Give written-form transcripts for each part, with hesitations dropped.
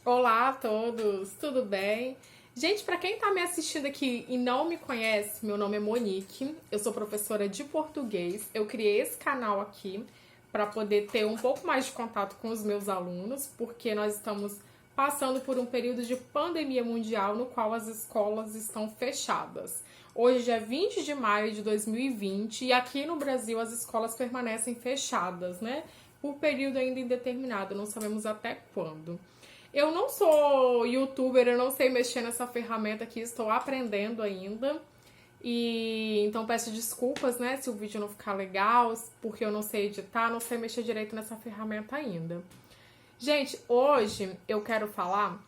Olá a todos, tudo bem? Gente, para quem está me assistindo aqui e não me conhece, meu nome é Monique, eu sou professora de português. Eu criei esse canal aqui para poder ter um pouco mais de contato com os meus alunos, porque nós estamos passando por um período de pandemia mundial no qual as escolas estão fechadas. Hoje é 20 de maio de 2020 e aqui no Brasil as escolas permanecem fechadas, né? Por período ainda indeterminado, não sabemos até quando. Eu não sou youtuber, eu não sei mexer nessa ferramenta aqui, estou aprendendo ainda. E então peço desculpas, né, se o vídeo não ficar legal, porque eu não sei editar, não sei mexer direito nessa ferramenta ainda. Gente, hoje eu quero falar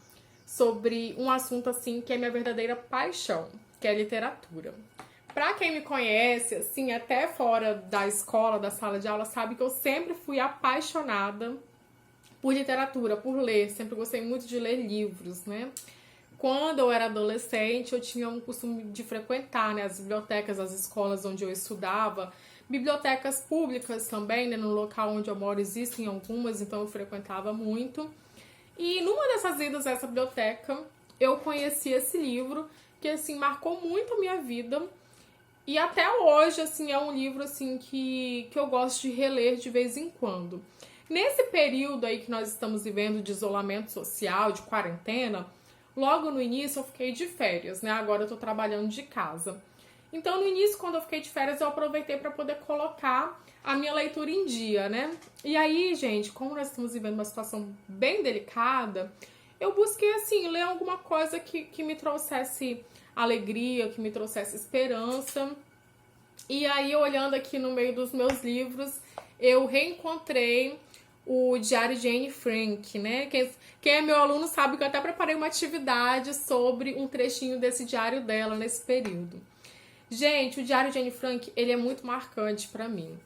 sobre um assunto assim que é minha verdadeira paixão, que é a literatura. Pra quem me conhece, assim, até fora da escola, da sala de aula, sabe que eu sempre fui apaixonada por literatura, por ler. Sempre gostei muito de ler livros, né? Quando eu era adolescente, eu tinha um costume de frequentar, né, as bibliotecas, as escolas onde eu estudava, bibliotecas públicas também, né, no local onde eu moro existem algumas, então eu frequentava muito. E numa dessas idas a essa biblioteca, eu conheci esse livro que assim marcou muito a minha vida. E até hoje, assim, é um livro assim que eu gosto de reler de vez em quando. Nesse período aí que nós estamos vivendo de isolamento social, de quarentena, logo no início eu fiquei de férias, né? Agora eu tô trabalhando de casa. Então, no início, quando eu fiquei de férias, eu aproveitei para poder colocar a minha leitura em dia, né? E aí, gente, como nós estamos vivendo uma situação bem delicada, eu busquei, assim, ler alguma coisa que me trouxesse alegria, que me trouxesse esperança. E aí, olhando aqui no meio dos meus livros, eu reencontrei o Diário de Anne Frank, né? Quem é meu aluno sabe que eu até preparei uma atividade sobre um trechinho desse diário dela nesse período. Gente, o Diário de Anne Frank, ele é muito marcante pra mim.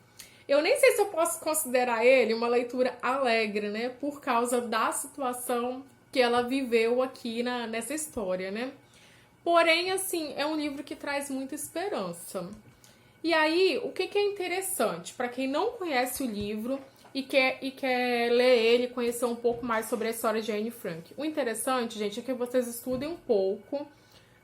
Eu nem sei se eu posso considerar ele uma leitura alegre, né? Por causa da situação que ela viveu aqui nessa história, né? Porém, assim, é um livro que traz muita esperança. E aí, o que é interessante para quem não conhece o livro e quer ler ele, conhecer um pouco mais sobre a história de Anne Frank? O interessante, gente, é que vocês estudem um pouco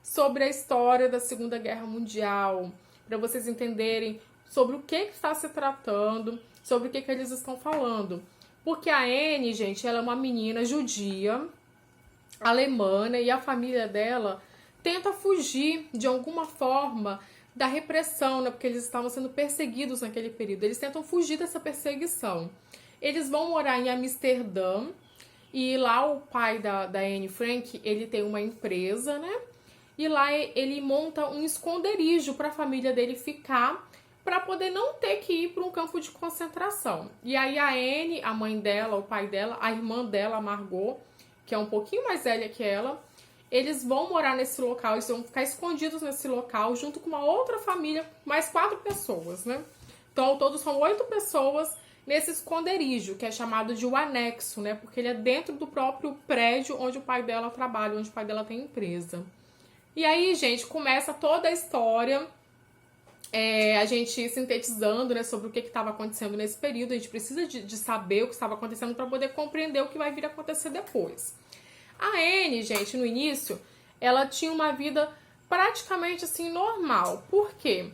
sobre a história da Segunda Guerra Mundial, para vocês entenderem sobre o que está se tratando, sobre o que eles estão falando. Porque a Anne, gente, ela é uma menina judia, alemã, e a família dela tenta fugir de alguma forma da repressão, né? Porque eles estavam sendo perseguidos naquele período. Eles tentam fugir dessa perseguição. Eles vão morar em Amsterdã e lá o pai da Anne Frank, ele tem uma empresa, né? E lá ele monta um esconderijo para a família dele ficar, para poder não ter que ir para um campo de concentração. E aí a Anne, a mãe dela, o pai dela, a irmã dela, a Margot, que é um pouquinho mais velha que ela, eles vão morar nesse local, eles vão ficar escondidos nesse local, junto com uma outra família, mais 4 pessoas, né? Então, ao todo são 8 pessoas nesse esconderijo, que é chamado de o anexo, né? Porque ele é dentro do próprio prédio onde o pai dela trabalha, onde o pai dela tem empresa. E aí, gente, começa toda a história, a gente sintetizando, né, sobre o que estava acontecendo nesse período. A gente precisa de saber o que estava acontecendo para poder compreender o que vai vir a acontecer depois. A Anne, gente, no início, ela tinha uma vida praticamente assim normal. Por quê?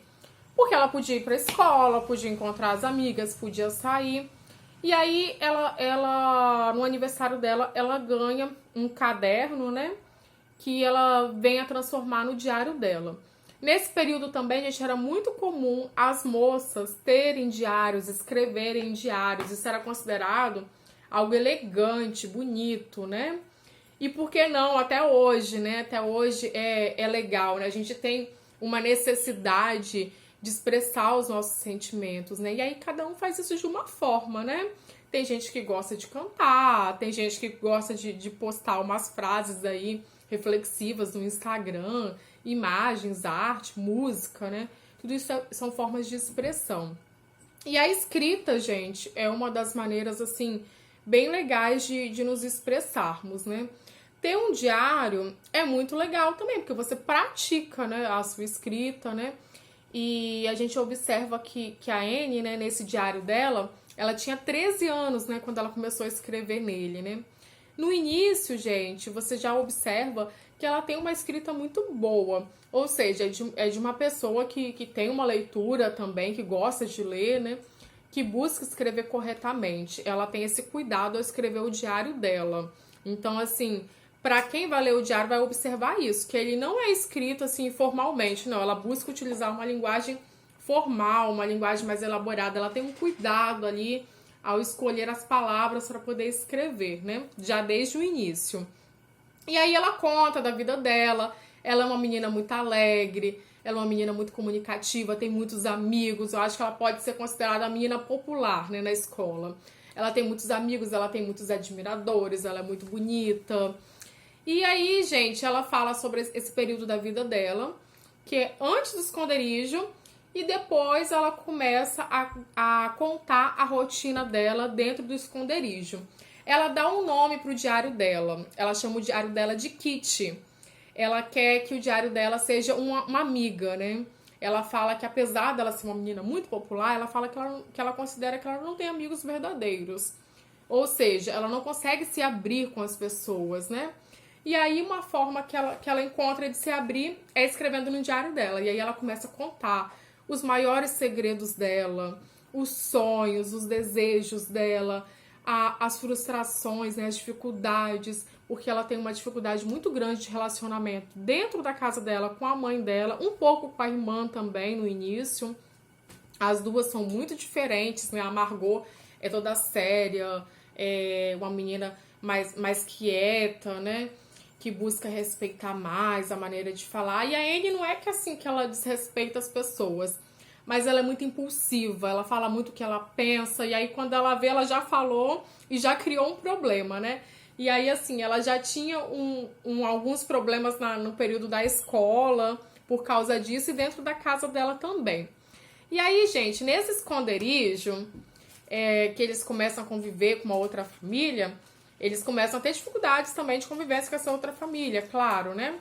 Porque ela podia ir pra escola, podia encontrar as amigas, podia sair. E aí, ela no aniversário dela, ela ganha um caderno, né? Que ela vem a transformar no diário dela. Nesse período também, gente, era muito comum as moças terem diários, escreverem diários. Isso era considerado algo elegante, bonito, né? E por que não até hoje, né? Até hoje é legal, né? A gente tem uma necessidade de expressar os nossos sentimentos, né? E aí cada um faz isso de uma forma, né? Tem gente que gosta de cantar, tem gente que gosta de postar umas frases aí reflexivas no Instagram, imagens, arte, música, né? Tudo isso são formas de expressão. E a escrita, gente, é uma das maneiras, assim, bem legais de nos expressarmos, né? Ter um diário é muito legal também, porque você pratica, né, a sua escrita, né? E a gente observa que a Anne, né, nesse diário dela, ela tinha 13 anos, né, quando ela começou a escrever nele, né? No início, gente, você já observa que ela tem uma escrita muito boa. Ou seja, é de uma pessoa que tem uma leitura também, que gosta de ler, né? Que busca escrever corretamente. Ela tem esse cuidado ao escrever o diário dela. Então, assim, para quem vai ler o diário vai observar isso, que ele não é escrito assim formalmente, não. Ela busca utilizar uma linguagem formal, uma linguagem mais elaborada. Ela tem um cuidado ali ao escolher as palavras para poder escrever, né? Já desde o início. E aí ela conta da vida dela. Ela é uma menina muito alegre, ela é uma menina muito comunicativa, tem muitos amigos. Eu acho que ela pode ser considerada a menina popular, né, na escola. Ela tem muitos amigos, ela tem muitos admiradores, ela é muito bonita. E aí, gente, ela fala sobre esse período da vida dela, que é antes do esconderijo, e depois ela começa a contar a rotina dela dentro do esconderijo. Ela dá um nome pro diário dela. Ela chama o diário dela de Kitty. Ela quer que o diário dela seja uma amiga, né? Ela fala que apesar dela ser uma menina muito popular, ela fala que ela considera que ela não tem amigos verdadeiros. Ou seja, ela não consegue se abrir com as pessoas, né? E aí uma forma que ela encontra de se abrir é escrevendo no diário dela. E aí ela começa a contar os maiores segredos dela, os sonhos, os desejos dela, as frustrações, né, as dificuldades, porque ela tem uma dificuldade muito grande de relacionamento dentro da casa dela com a mãe dela, um pouco com a irmã também no início. As duas são muito diferentes, né? A Margot é toda séria, é uma menina mais quieta, né? Que busca respeitar mais a maneira de falar. E a Anne não é que assim que ela desrespeita as pessoas, mas ela é muito impulsiva, ela fala muito o que ela pensa, e aí quando ela vê, ela já falou e já criou um problema, né? E aí, assim, ela já tinha alguns problemas no período da escola por causa disso e dentro da casa dela também. E aí, gente, nesse esconderijo, que eles começam a conviver com uma outra família, eles começam a ter dificuldades também de convivência com essa outra família, claro, né?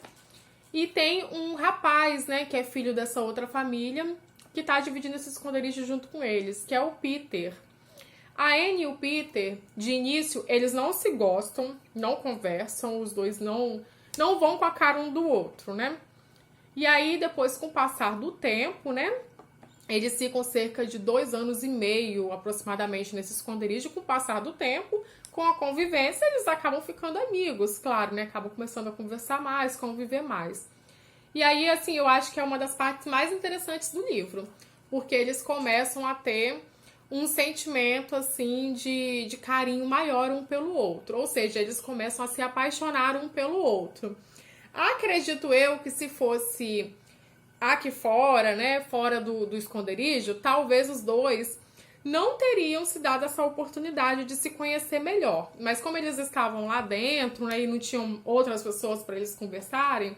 E tem um rapaz, né, que é filho dessa outra família, que tá dividindo esse esconderijo junto com eles, que é o Peter. A Anne e o Peter, de início, eles não se gostam, não conversam, os dois não vão com a cara um do outro, né? E aí, depois, com o passar do tempo, né? Eles ficam cerca de 2 anos e meio, aproximadamente, nesse esconderijo. Com o passar do tempo, com a convivência, eles acabam ficando amigos, claro, né? Acabam começando a conversar mais, conviver mais. E aí, assim, eu acho que é uma das partes mais interessantes do livro, porque eles começam a ter um sentimento, assim, de carinho maior um pelo outro. Ou seja, eles começam a se apaixonar um pelo outro. Acredito eu que se fosse aqui fora, né, fora do esconderijo, talvez os dois não teriam se dado essa oportunidade de se conhecer melhor. Mas como eles estavam lá dentro, né, e não tinham outras pessoas para eles conversarem,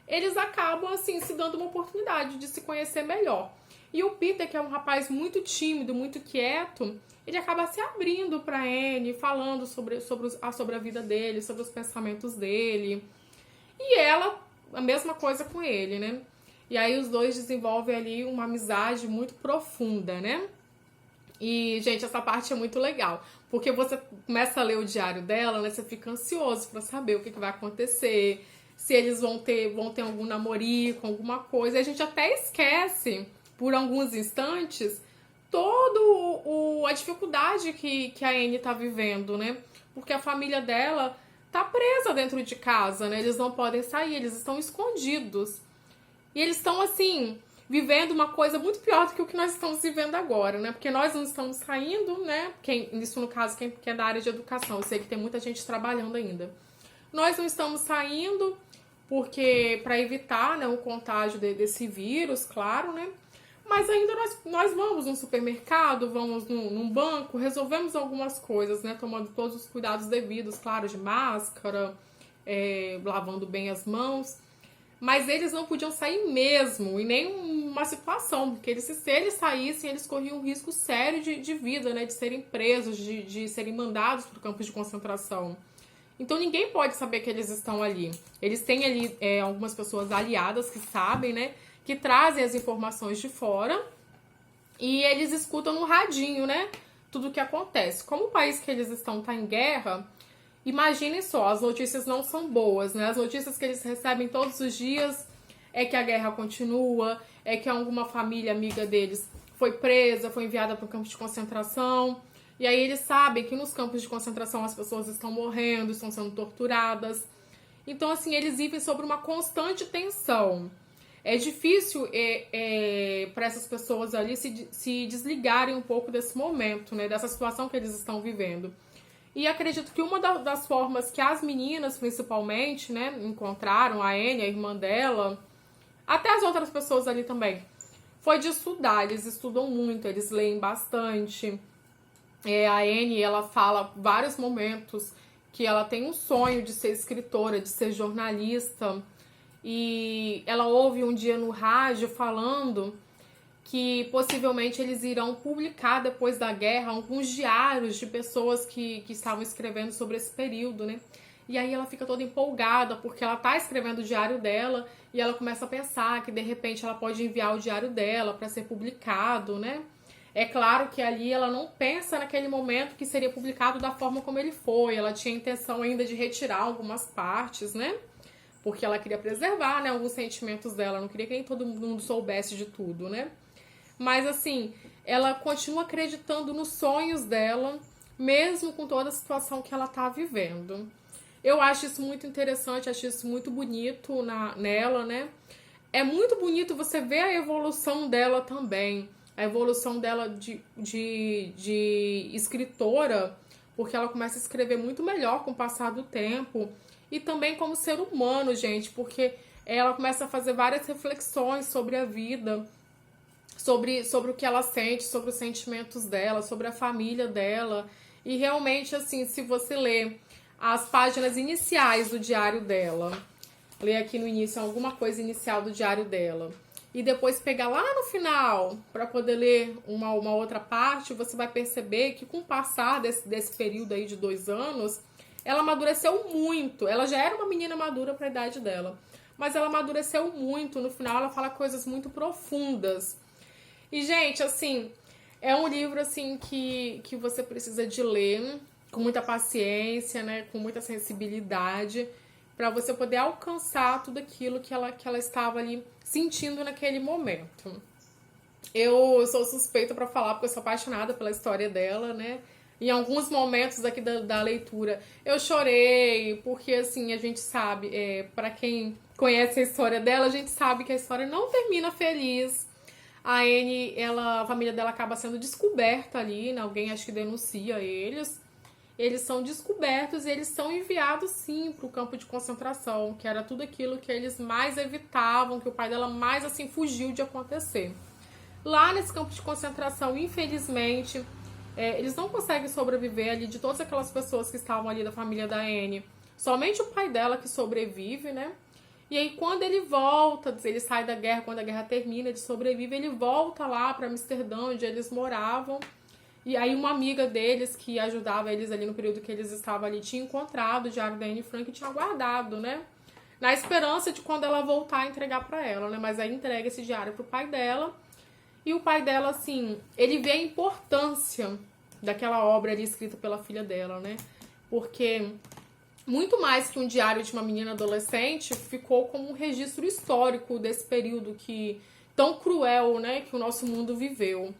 eles acabam, assim, se dando uma oportunidade de se conhecer melhor. E o Peter, que é um rapaz muito tímido, muito quieto, ele acaba se abrindo para Anne, falando sobre a vida dele, sobre os pensamentos dele. E ela, a mesma coisa com ele, né? E aí os dois desenvolvem ali uma amizade muito profunda, né? E, gente, essa parte é muito legal, porque você começa a ler o diário dela, né? Você fica ansioso para saber o que vai acontecer, se eles vão ter algum namorico, alguma coisa. E a gente até esquece, por alguns instantes, a dificuldade que a Anne tá vivendo, né? Porque a família dela tá presa dentro de casa, né? Eles não podem sair, eles estão escondidos. E eles estão, assim, vivendo uma coisa muito pior do que o que nós estamos vivendo agora, né? Porque nós não estamos saindo, né? Isso, no caso, quem é da área de educação. Eu sei que tem muita gente trabalhando ainda. Nós não estamos saindo porque para evitar, né, o contágio desse vírus, claro, né? Mas ainda nós vamos no supermercado, vamos num banco, resolvemos algumas coisas, né? Tomando todos os cuidados devidos, claro, de máscara, lavando bem as mãos. Mas eles não podiam sair mesmo, em nenhuma situação, porque se eles saíssem, eles corriam um risco sério de vida, né? De serem presos, de serem mandados para campos de concentração. Então ninguém pode saber que eles estão ali. Eles têm ali algumas pessoas aliadas que sabem, né? Que trazem as informações de fora e eles escutam no radinho, né? Tudo o que acontece. Como o país que eles estão tá em guerra, Imaginem só, as notícias não são boas, né? As notícias que eles recebem todos os dias é que a guerra continua, é que alguma família amiga deles foi presa, foi enviada para um campo de concentração. E aí eles sabem que nos campos de concentração as pessoas estão morrendo, estão sendo torturadas. Então, assim, eles vivem sobre uma constante tensão. É difícil para essas pessoas ali se desligarem um pouco desse momento, né? Dessa situação que eles estão vivendo. E acredito que uma das formas que as meninas, principalmente, né, encontraram, a Annie, a irmã dela, até as outras pessoas ali também, foi de estudar. Eles estudam muito, eles leem bastante. A Annie, ela fala vários momentos que ela tem um sonho de ser escritora, de ser jornalista. E ela ouve um dia no rádio falando que possivelmente eles irão publicar depois da guerra alguns diários de pessoas que estavam escrevendo sobre esse período, né? E aí ela fica toda empolgada porque ela tá escrevendo o diário dela e ela começa a pensar que de repente ela pode enviar o diário dela para ser publicado, né? É claro que ali ela não pensa naquele momento que seria publicado da forma como ele foi. Ela tinha a intenção ainda de retirar algumas partes, né? Porque ela queria preservar, né, alguns sentimentos dela. Não queria que nem todo mundo soubesse de tudo, né? Mas, assim, ela continua acreditando nos sonhos dela, mesmo com toda a situação que ela tá vivendo. Eu acho isso muito interessante, acho isso muito bonito nela, né? É muito bonito você ver a evolução dela também. A evolução dela de escritora, porque ela começa a escrever muito melhor com o passar do tempo. E também como ser humano, gente, porque ela começa a fazer várias reflexões sobre a vida, sobre o que ela sente, sobre os sentimentos dela, sobre a família dela. E realmente, assim, se você ler as páginas iniciais do diário dela, ler aqui no início alguma coisa inicial do diário dela, e depois pegar lá no final para poder ler uma outra parte, você vai perceber que com o passar desse período aí de 2 anos, ela amadureceu muito. Ela já era uma menina madura para a idade dela, mas ela amadureceu muito. No final ela fala coisas muito profundas. E, gente, assim, é um livro, assim, que você precisa de ler com muita paciência, né, com muita sensibilidade, para você poder alcançar tudo aquilo que ela estava ali sentindo naquele momento. Eu sou suspeita para falar, porque eu sou apaixonada pela história dela, né? Em alguns momentos aqui da leitura eu chorei, porque, assim, a gente sabe, para quem conhece a história dela, a gente sabe que a história não termina feliz. A Annie, a família dela acaba sendo descoberta ali, né? Alguém acho que denuncia eles. Eles são descobertos e eles são enviados, sim, para o campo de concentração, que era tudo aquilo que eles mais evitavam, que o pai dela mais, assim, fugiu de acontecer. Lá nesse campo de concentração, infelizmente, eles não conseguem sobreviver ali de todas aquelas pessoas que estavam ali da família da Annie. Somente o pai dela que sobrevive, né? E aí, quando ele volta, ele sai da guerra, quando a guerra termina, ele sobrevive, ele volta lá para Amsterdã, onde eles moravam. E aí, uma amiga deles, que ajudava eles ali no período que eles estavam ali, tinha encontrado o diário da Anne Frank e tinha guardado, né? Na esperança de quando ela voltar a entregar para ela, né? Mas aí entrega esse diário pro pai dela. E o pai dela, assim, ele vê a importância daquela obra ali escrita pela filha dela, né? Porque muito mais que um diário de uma menina adolescente, ficou como um registro histórico desse período tão cruel, né, que o nosso mundo viveu.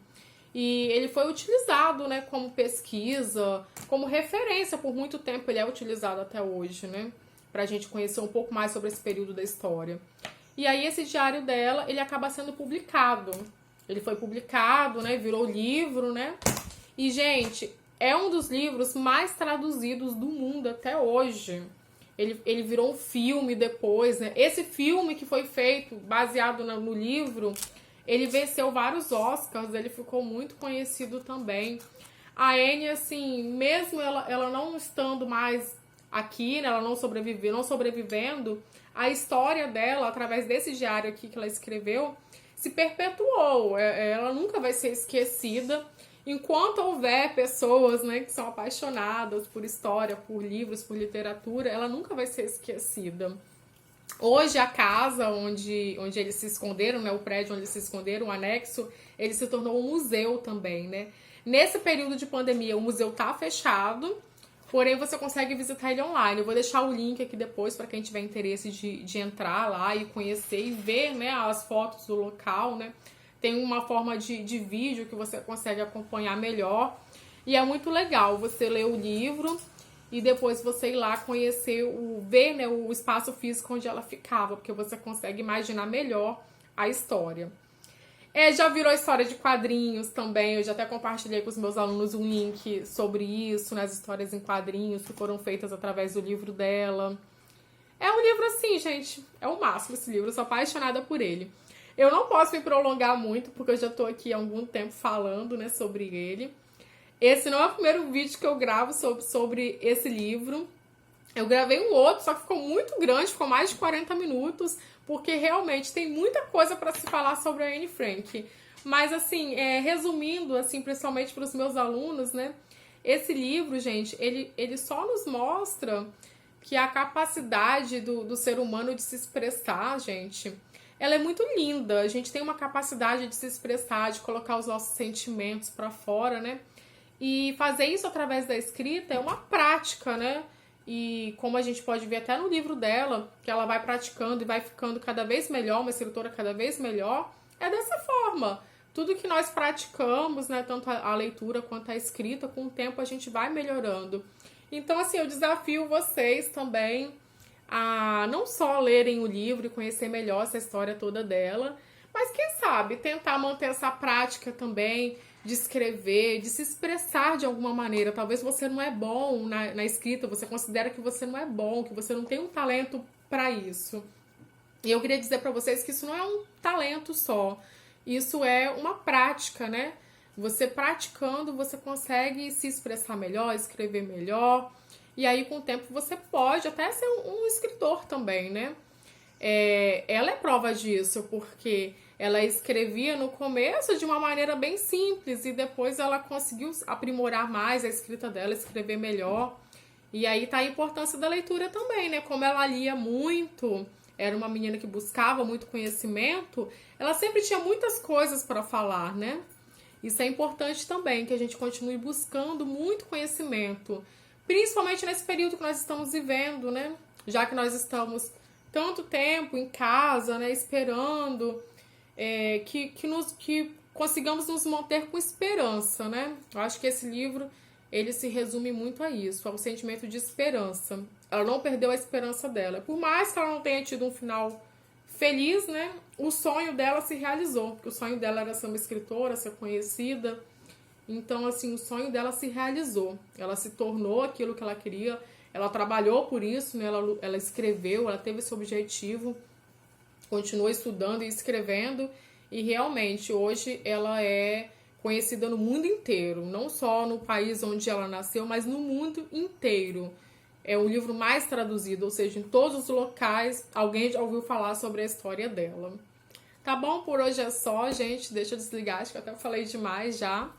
E ele foi utilizado, né, como pesquisa, como referência por muito tempo. Ele é utilizado até hoje, né, pra gente conhecer um pouco mais sobre esse período da história. E aí esse diário dela, ele acaba sendo publicado. Ele foi publicado, né, virou livro, né. E, gente, é um dos livros mais traduzidos do mundo até hoje. Ele virou um filme depois, né? Esse filme que foi feito baseado no livro, ele venceu vários Oscars, ele ficou muito conhecido também. A Anne, assim, mesmo ela não estando mais aqui, né? Ela não sobrevivendo, a história dela, através desse diário aqui que ela escreveu, se perpetuou. Ela nunca vai ser esquecida. Enquanto houver pessoas, né, que são apaixonadas por história, por livros, por literatura, ela nunca vai ser esquecida. Hoje, a casa onde eles se esconderam, né, o prédio onde eles se esconderam, o anexo, ele se tornou um museu também, né? Nesse período de pandemia, o museu tá fechado. Porém, você consegue visitar ele online. Eu vou deixar o link aqui depois para quem tiver interesse de entrar lá e conhecer e ver, né, as fotos do local, né? Tem uma forma de vídeo que você consegue acompanhar melhor. E é muito legal você ler o livro e depois você ir lá conhecer, ver, né, o espaço físico onde ela ficava, porque você consegue imaginar melhor a história. Já virou história de quadrinhos também. Eu já até compartilhei com os meus alunos um link sobre isso, nas histórias em quadrinhos que foram feitas através do livro dela. É um livro assim, gente, é o máximo esse livro, eu sou apaixonada por ele. Eu não posso me prolongar muito, porque eu já tô aqui há algum tempo falando, né, sobre ele. Esse não é o primeiro vídeo que eu gravo sobre esse livro. Eu gravei um outro, só que ficou muito grande, ficou mais de 40 minutos, porque realmente tem muita coisa para se falar sobre a Anne Frank. Mas, assim, resumindo, assim, principalmente para os meus alunos, né? Esse livro, gente, ele só nos mostra que a capacidade do ser humano de se expressar, gente, ela é muito linda. A gente tem uma capacidade de se expressar, de colocar os nossos sentimentos para fora, né? E fazer isso através da escrita é uma prática, né? E como a gente pode ver até no livro dela, que ela vai praticando e vai ficando cada vez melhor, uma escritora cada vez melhor, é dessa forma. Tudo que nós praticamos, né, tanto a leitura quanto a escrita, com o tempo a gente vai melhorando. Então, assim, eu desafio vocês também a não só lerem o livro e conhecer melhor essa história toda dela, mas quem sabe tentar manter essa prática também de escrever, de se expressar de alguma maneira. Talvez você não é bom na escrita, você considera que você não é bom, que você não tem um talento para isso. E eu queria dizer para vocês que isso não é um talento só, isso é uma prática, né? Você praticando, você consegue se expressar melhor, escrever melhor, e aí com o tempo você pode até ser um escritor também, né? Ela é prova disso, porque ela escrevia no começo de uma maneira bem simples e depois ela conseguiu aprimorar mais a escrita dela, escrever melhor. E aí tá a importância da leitura também, né? Como ela lia muito, era uma menina que buscava muito conhecimento, ela sempre tinha muitas coisas para falar, né? Isso é importante também, que a gente continue buscando muito conhecimento, principalmente nesse período que nós estamos vivendo, né? Já que nós estamos tanto tempo em casa, né, esperando que consigamos nos manter com esperança, né? Eu acho que esse livro, ele se resume muito a isso, ao sentimento de esperança. Ela não perdeu a esperança dela. Por mais que ela não tenha tido um final feliz, né? O sonho dela se realizou, porque o sonho dela era ser uma escritora, ser conhecida. Então, assim, o sonho dela se realizou. Ela se tornou aquilo que ela queria. Ela trabalhou por isso, né? Ela escreveu, ela teve esse objetivo, continuou estudando e escrevendo, e realmente hoje ela é conhecida no mundo inteiro, não só no país onde ela nasceu, mas no mundo inteiro. É o livro mais traduzido, ou seja, em todos os locais alguém já ouviu falar sobre a história dela. Tá bom? Por hoje é só, gente. Deixa eu desligar, acho que eu até falei demais já.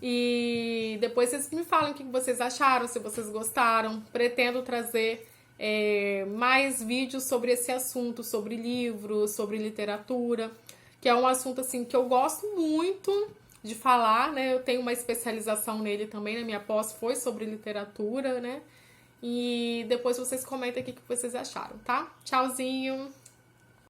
E depois vocês me falam o que vocês acharam, se vocês gostaram. Pretendo trazer mais vídeos sobre esse assunto, sobre livros, sobre literatura, que é um assunto assim que eu gosto muito de falar, né? Eu tenho uma especialização nele também, na minha pós foi sobre literatura, né? E depois vocês comentem aqui o que vocês acharam, tá? Tchauzinho!